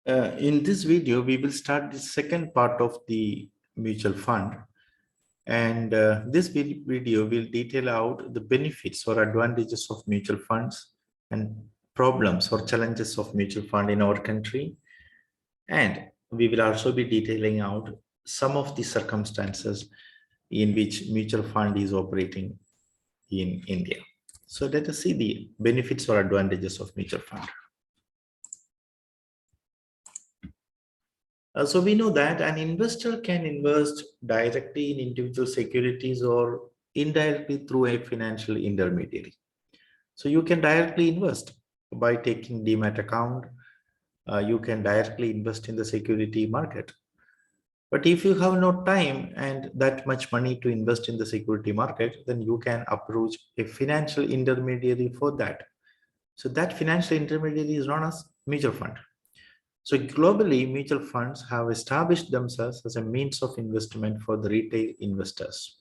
In this video, we will start the second part of the mutual fund. And this video will detail out the benefits or advantages of mutual funds and problems or challenges of mutual fund in our country. And we will also be detailing out some of the circumstances in which mutual fund is operating in India. So let us see the benefits or advantages of mutual fund. So we know that an investor can invest directly in individual securities or indirectly through a financial intermediary. So you can directly invest by taking demat account. You can directly invest in the security market. But if you have no time and that much money to invest in the security market, then you can approach a financial intermediary for that. So that financial intermediary is known as mutual fund. So globally, mutual funds have established themselves as a means of investment for the retail investors.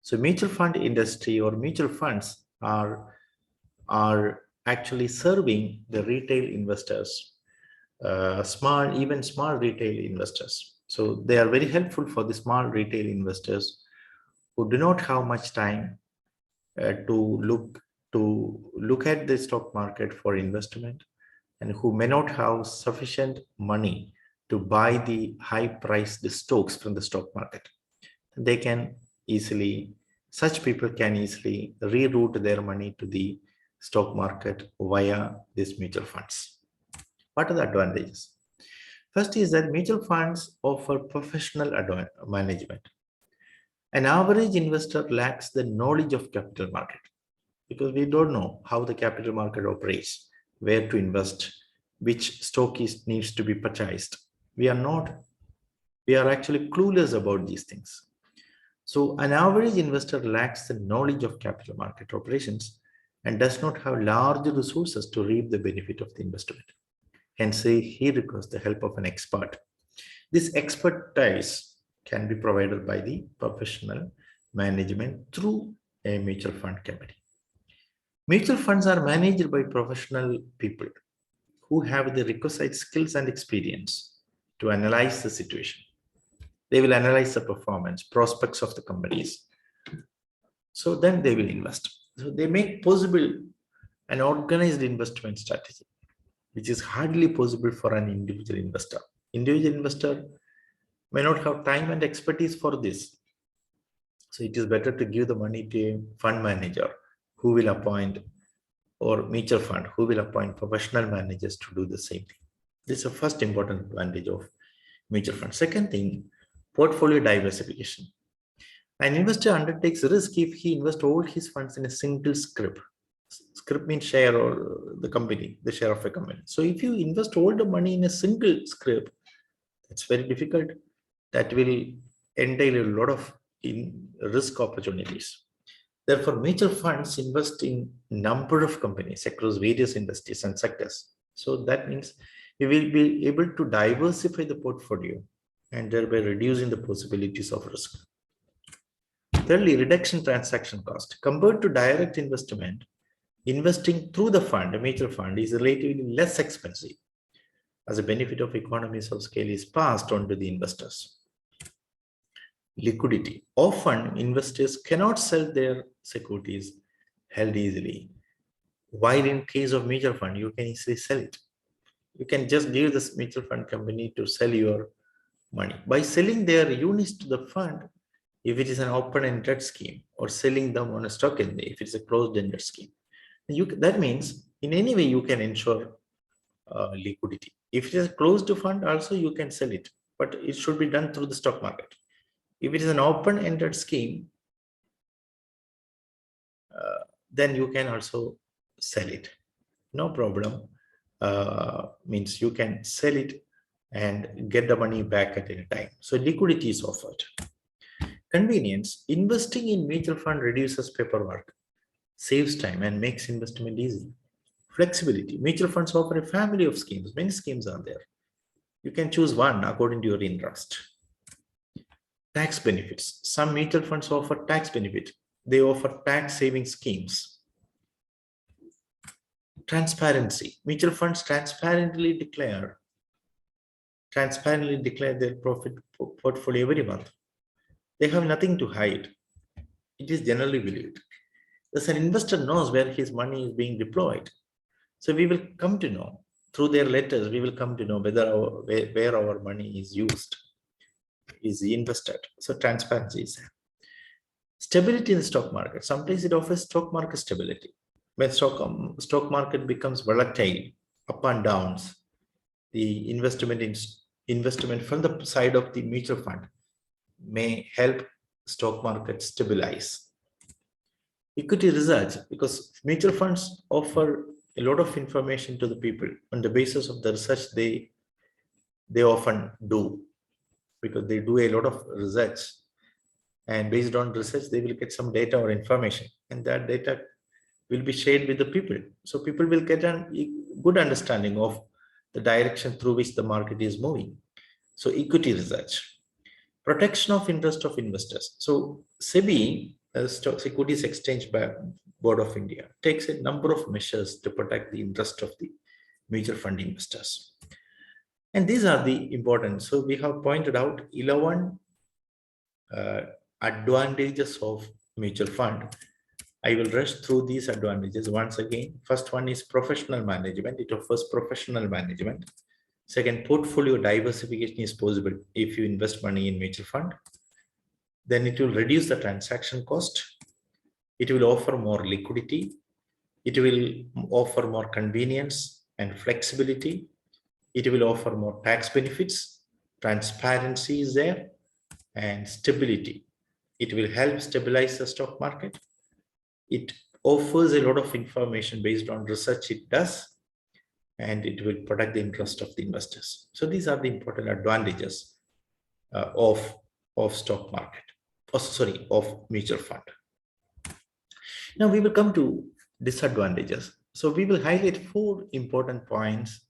So mutual fund industry or mutual funds are actually serving the retail investors, even small retail investors. So they are very helpful for the small retail investors who do not have much time to look at the stock market for investment, and who may not have sufficient money to buy the high-priced stocks from the stock market. They can easily, such people can easily reroute their money to the stock market via these mutual funds. What are the advantages? First is that mutual funds offer professional management. An average investor lacks the knowledge of capital market because we don't know how the capital market operates, where to invest, which stock needs to be purchased. We are actually clueless about these things. So an average investor lacks the knowledge of capital market operations and does not have large resources to reap the benefit of the investment. Hence, he requires the help of an expert. This expertise can be provided by the professional management through a mutual fund company. Mutual funds are managed by professional people who have the requisite skills and experience to analyze the situation. They will analyze the performance, prospects of the companies. So then they will invest. So they make possible an organized investment strategy, which is hardly possible for an individual investor. Individual investor may not have time and expertise for this. So it is better to give the money to a fund manager who will appoint, or mutual fund who will appoint professional managers to do the same thing. This is the first important advantage of mutual fund. Second thing, portfolio diversification. An investor undertakes risk if he invests all his funds in a single scrip. Scrip means share, or the company, the share of a company. So if you invest all the money in a single scrip, it's very difficult. That will entail a lot of risk opportunities. Therefore, mutual funds invest in number of companies across various industries and sectors. So that means we will be able to diversify the portfolio and thereby reducing the possibilities of risk. Thirdly, reduction transaction cost. Compared to direct investment, investing through the fund, a mutual fund, is relatively less expensive, as a benefit of economies of scale is passed on to the investors. Liquidity. Often, investors cannot sell their securities held easily. While in case of mutual fund, you can easily sell it. You can just give this mutual fund company to sell your money. By selling their units to the fund, if it is an open-ended scheme, or selling them on a stock exchange, if it's a closed-ended scheme, that means in any way you can ensure liquidity. If it is a closed fund, also you can sell it, but it should be done through the stock market. If it is an open-ended scheme, then you can also sell it. No problem. Means you can sell it and get the money back at any time. So liquidity is offered. Convenience. Investing in mutual fund reduces paperwork, saves time, and makes investment easy. Flexibility. Mutual funds offer a family of schemes. Many schemes are there. You can choose one according to your interest. Tax benefits. Some mutual funds offer tax benefit. They offer tax saving schemes. Transparency. Mutual funds transparently declare transparently declare their profit portfolio every month. They have nothing to hide. It is generally believed. Thus, an investor knows where his money is being deployed. So we will come to know through their letters, we will come to know where our money is used, is invested. So transparency is there. Stability in the stock market. Sometimes it offers stock market stability. When stock market becomes volatile, up and downs, the investment from the side of the mutual fund may help stock market stabilize. Equity research, because mutual funds offer a lot of information to the people on the basis of the research they often do, because they do a lot of research, and based on research they will get some data or information, and that data will be shared with the people. So people will get a good understanding of the direction through which the market is moving. So equity research, protection of interest of investors. So SEBI, Securities Exchange Board of India, takes a number of measures to protect the interest of the mutual fund investors. And these are the important. So we have pointed out 11 advantages of mutual fund. I will rush through these advantages once again. First one is professional management. It offers professional management. Second, portfolio diversification is possible if you invest money in mutual fund. Then it will reduce the transaction cost. It will offer more liquidity. It will offer more convenience and flexibility. It will offer more tax benefits. Transparency is there, and stability. It will help stabilize the stock market. It offers a lot of information based on research it does, and it will protect the interest of the investors. So these are the important advantages of stock market, of mutual fund. Now we will come to disadvantages. So we will highlight 4 important points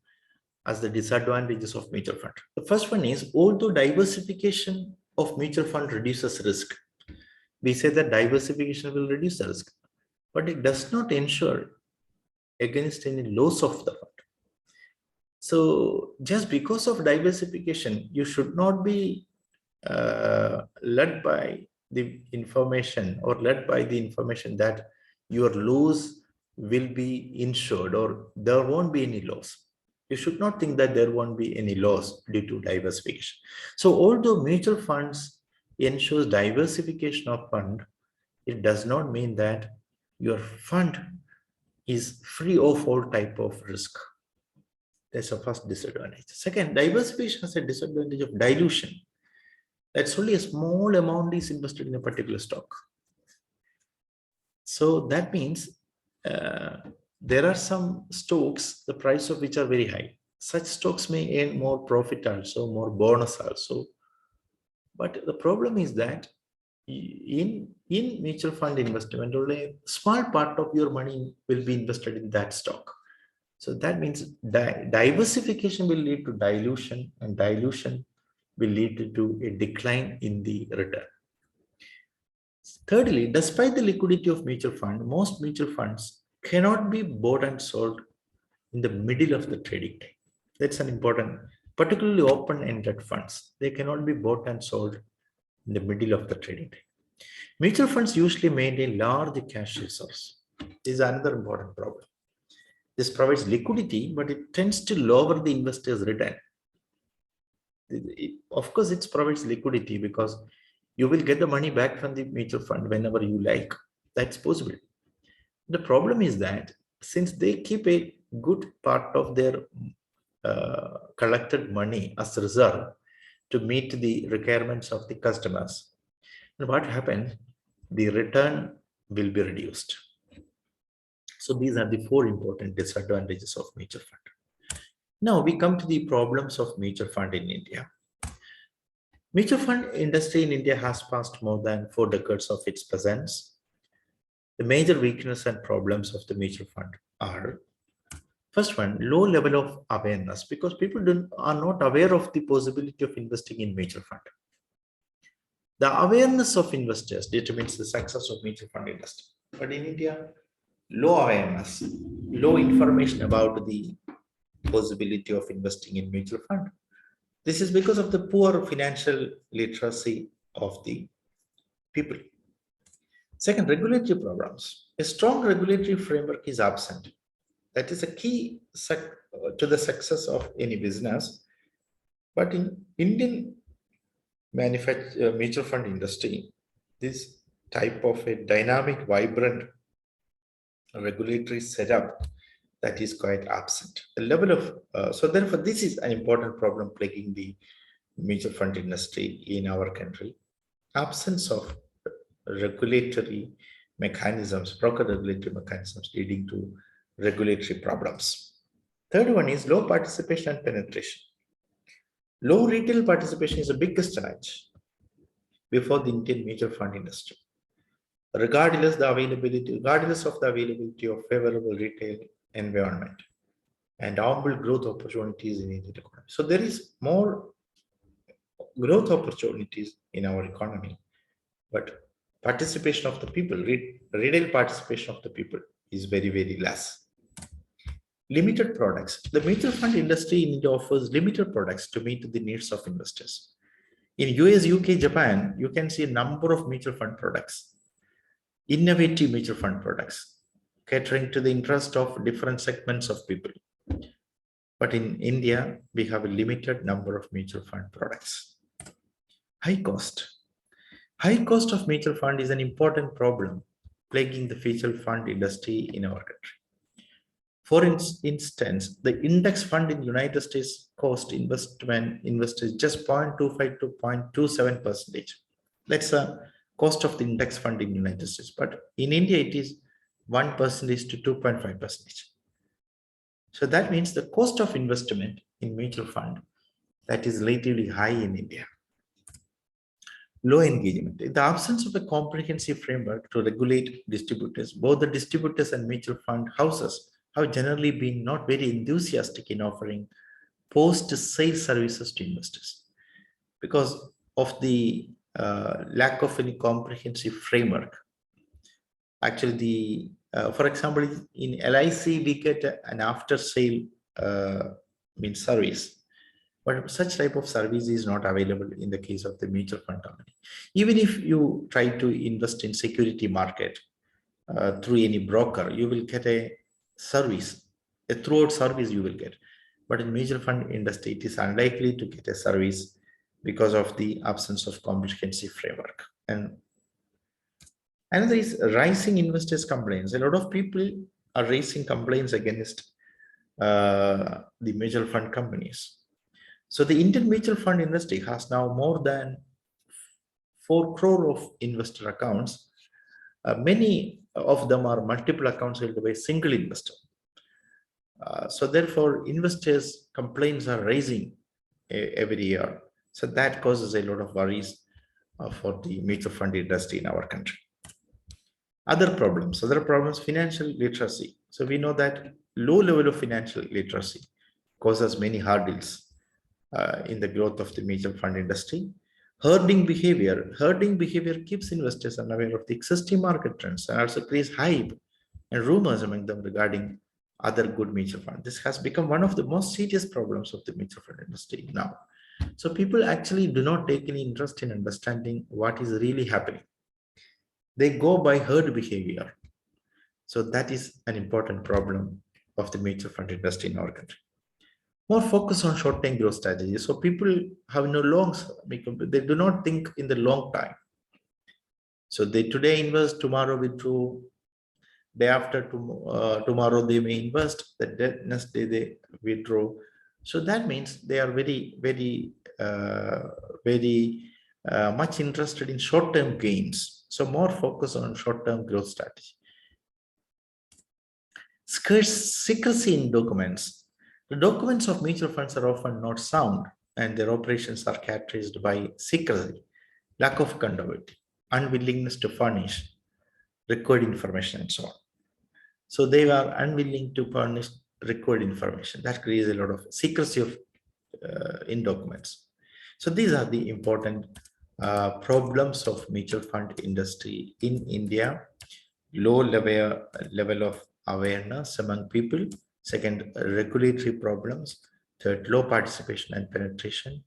as the disadvantages of mutual fund. The first one is, although diversification of mutual fund reduces risk, we say that diversification will reduce the risk, but it does not ensure against any loss of the fund. So just because of diversification, you should not be led by the information that your loss will be insured or there won't be any loss. You should not think that there won't be any loss due to diversification. So although mutual funds ensures diversification of fund, it does not mean that your fund is free of all type of risk. That's the first disadvantage. Second, diversification has a disadvantage of dilution. That's only a small amount is invested in a particular stock. So that means there are some stocks, the price of which are very high. Such stocks may earn more profit also, more bonus also. But the problem is that in mutual fund investment, only a small part of your money will be invested in that stock. So that means diversification will lead to dilution, and dilution will lead to a decline in the return. Thirdly, despite the liquidity of mutual fund, most mutual funds cannot be bought and sold in the middle of the trading time. That's an important, particularly open-ended funds. They cannot be bought and sold in the middle of the trading time. Mutual funds usually maintain large cash reserves. This is another important problem. This provides liquidity, but it tends to lower the investor's return. Of course, it provides liquidity because you will get the money back from the mutual fund whenever you like. That's possible. The problem is that since they keep a good part of their collected money as reserve to meet the requirements of the customers, and what happens? The return will be reduced. So these are the 4 important disadvantages of mutual fund. Now we come to the problems of mutual fund in India. Mutual fund industry in India has passed more than 4 decades of its presence. The major weakness and problems of the mutual fund are, first one, low level of awareness, because people are not aware of the possibility of investing in mutual fund. The awareness of investors determines the success of mutual fund industry. But in India, low awareness, low information about the possibility of investing in mutual fund. This is because of the poor financial literacy of the people. Second, regulatory problems. A strong regulatory framework is absent. That is a key to the success of any business. But in Indian mutual fund industry, this type of a dynamic, vibrant regulatory setup that is quite absent. The level of so therefore this is an important problem plaguing the mutual fund industry in our country. Absence of regulatory mechanisms, proper regulatory mechanisms leading to regulatory problems. Third one is low participation and penetration. Low retail participation is the biggest challenge before the Indian mutual fund industry. Regardless of the availability of favorable retail environment and ample growth opportunities in Indian economy. So there is more growth opportunities in our economy, but participation of the people, retail participation of the people is very, very less. Limited products. The mutual fund industry in India offers limited products to meet the needs of investors. In US, UK, Japan, you can see a number of mutual fund products, innovative mutual fund products, catering to the interest of different segments of people. But in India, we have a limited number of mutual fund products. High cost. High cost of mutual fund is an important problem plaguing the mutual fund industry in our country. For instance, the index fund in the United States cost investors just 0.25 to 0.27%. That's the cost of the index fund in the United States. But in India, it is 1% to 2.5%. So that means the cost of investment in mutual fund that is relatively high in India. Low engagement. In the absence of a comprehensive framework to regulate distributors, both the distributors and mutual fund houses have generally been not very enthusiastic in offering post-sale services to investors because of the lack of any comprehensive framework. Actually, for example, in LIC, we get an after-sale service. But such type of service is not available in the case of the mutual fund company. Even if you try to invest in security market through any broker, you will get a service, a throughout service you will get. But in mutual fund industry, it is unlikely to get a service because of the absence of comprehensive framework. And another is rising investors' complaints. A lot of people are raising complaints against the mutual fund companies. So the Indian mutual fund industry has now more than 4 crore of investor accounts. Many of them are multiple accounts held by a single investor. So therefore, investors' complaints are rising every year. So that causes a lot of worries for the mutual fund industry in our country. Other problems, financial literacy. So we know that low level of financial literacy causes many hurdles in the growth of the mutual fund industry. Herding behavior keeps investors unaware of the existing market trends and also creates hype and rumors among them regarding other good mutual funds. This has become one of the most serious problems of the mutual fund industry now. So people actually do not take any interest in understanding what is really happening. They go by herd behavior. So that is an important problem of the mutual fund industry in our country. More focus on short-term growth strategies. So people have no they do not think in the long time. So they today invest, tomorrow withdraw, day after tomorrow they may invest, the next day they withdraw. So that means they are very, very, very much interested in short-term gains. So more focus on short-term growth strategy. Secrecy in documents. The documents of mutual funds are often not sound and their operations are characterized by secrecy, lack of accountability, unwillingness to furnish required information and so on. So they are unwilling to furnish required information. That creates a lot of secrecy in documents. So these are the important problems of mutual fund industry in India. Low level of awareness among people. Second, regulatory problems. Third, low participation and penetration.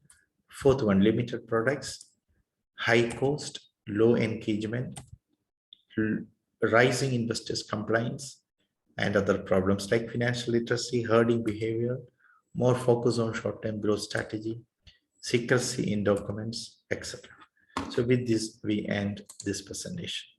Fourth one, limited products, high cost, low engagement, rising investors compliance, and other problems like financial literacy, herding behavior, more focus on short-term growth strategy, secrecy in documents, etc. So with this, we end this presentation.